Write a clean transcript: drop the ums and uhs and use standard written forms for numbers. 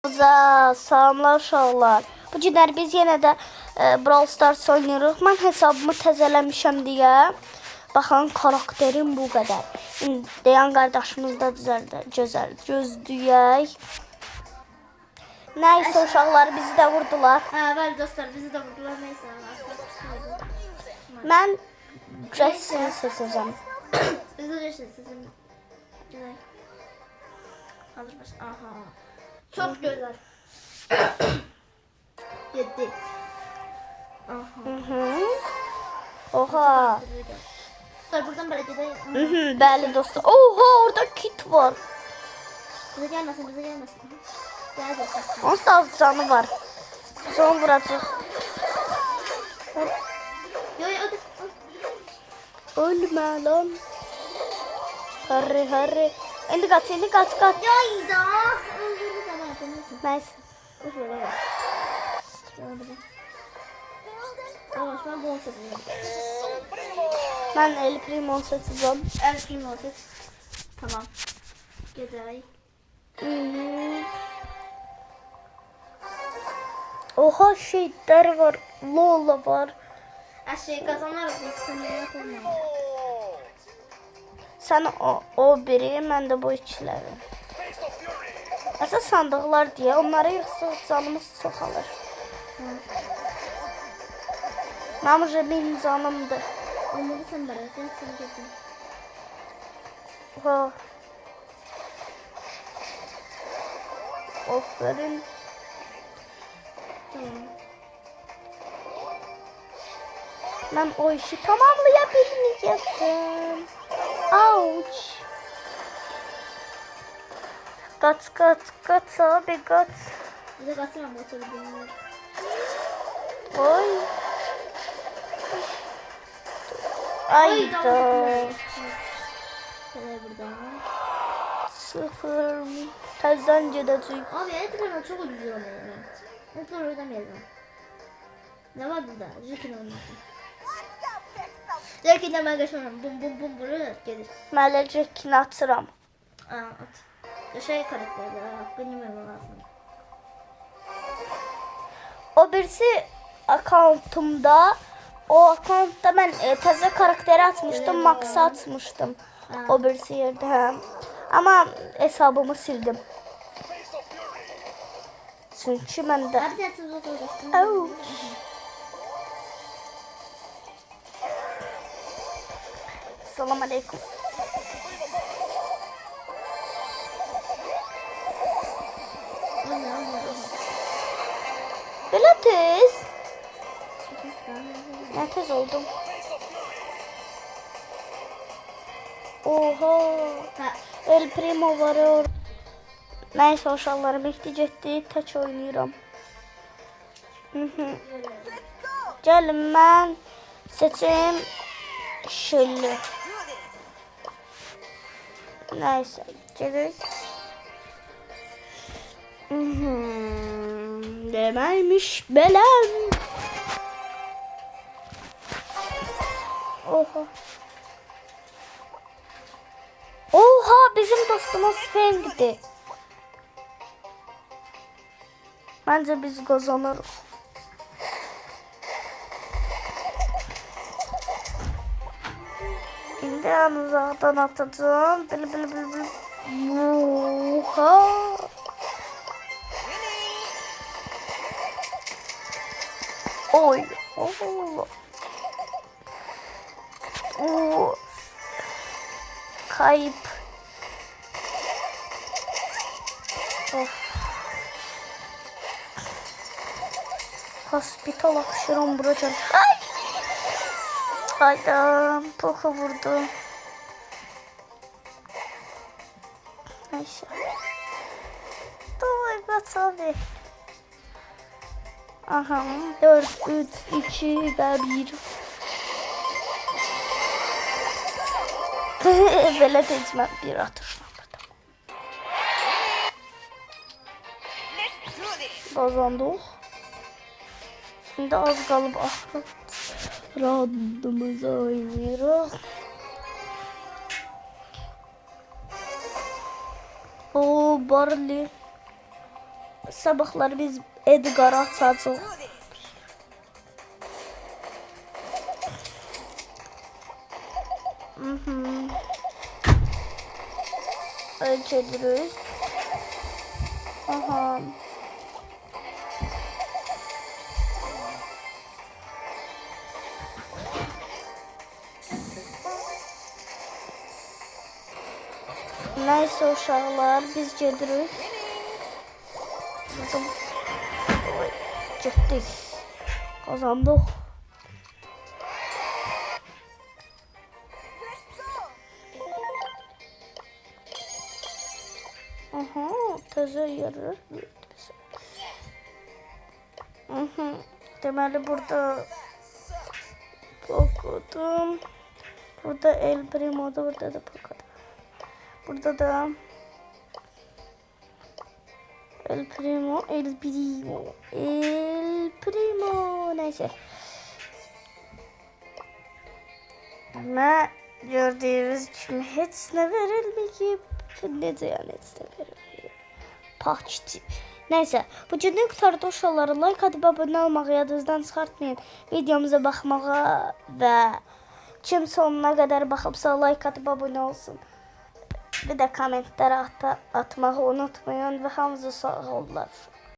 Salamlar uşaqlar. Bu günlər biz yenə də Brawl Stars oynayırıq. Mən hesabımı təzələmişəm deyə. Baxın, karakterim bu qədər. Deyən qardaşımız da gözəl. Gözləyək. Nəysə uşaqlar bizi də vurdular. Bəli dostlar, bizi də vurdular. Nəysə. Mən Jesse'yi seçəcəm. Biz de Jesse seçelim. Güzel. Alır baş. Aha. Çok güzel. 7. Aha. Oha. Dostlar buradan böyle gidelim. Bəli dostlar. Oha, orada kit var. Bize gelmesin, bize gelmesin. Gel dostlar. Onun da az canı var. Biz onu vuracaq. Yo yo hadi. Ölmə lan. Hurry. İndi qaç. Ya İda. Öldürdü de ben yapamıyorsun. Nəysə. Boş ver baba. Yavaş ben bol seçeceğim. Mən El Primo seçəcəm. El Primo seç. Tamam. Gidelim. Oha, şeylər var. Lola var. Her şeyi kazanırız. Biz seni yapalım. Sən o biri, mən də bu ikiləri. Əsas sandıqlar deyə onları yıxsaq canımız çoxalır. Mənim benim canımdır. Onları sen bırak. Ben seni getireyim. Oha. Aferin. Tamam. Mən o işi tamamlayabilməyəcəm. Ouch. Kaç abi kaç. Bize kaçıram motoru bilmiyorum. Oy. Ayda. Şöyle buradan. 0. Təzdən gedəcəyik. Abi Edgar'ın çok ucuz oluyor. Edgar ödemeyelim. Ne var burada? Jekyll oynuyorsun. Jekyll'le ben geçemem. Bum vuruyor gelir. Mən Jack'ini atıram. At. Şey karakteri benim evim aslında. O birisi akkauntumda. O akkauntta mən təzə karakteri atmışdım, Max'ı atmışdım. O birisi yerdə. Hə. Amma hesabımı sildim. Çünki məndə. Abi de siz oturursun. Ouch. Salam aleykum. Belə tez. Nə tez oldum. Oha. El Primo var orada. Nəysə uşaqlarım Mehdi getdi, tək oynayıram. Gəlin mən seçim Shelly. Nəysə, gedirik. Deməymiş beləm. Oha, bizim dostumuz Feng'di. Bence biz kazanırız. Şimdi uzaktan atacağım. Bil. Oha. Oy. Oh. Oo. Kayıp. Of. Hospital akşeron buraya. Ay. Hayda. Poka vurdu. Neyse. Doğru kaç abi. Aha. 4, 3, 2 ve 1. Belə tecmə bir atışla. Kazandık. Şimdi az kalıp rahatımıza oynayırıq. O Barley. sabahları biz Edgar'ı açacağıq. Ölçedirik. Aha. Neyse uşaqlar, biz gedirik. Getdik. Qazandıq. Aha, təzə yerlər. Deməli burada Poco'da. Burada El Primo'da, burada da Poco'da. Burada da El Primo. Neyse. Ama gördüğünüz kimi heç nə verilməyib. Necə yəni heç nə verilməyib. Pakçı. Neyse. Bu cündür qurtardı uşaqları. Like atıb abunə olmağı yadınızdan çıxartmayın. Videomuza baxmağa və kim sonuna qədər baxıbsa like atıb abunə olsun. Bir də kommentlərə atmağı unutmayın və hamınızı sağ olurlar.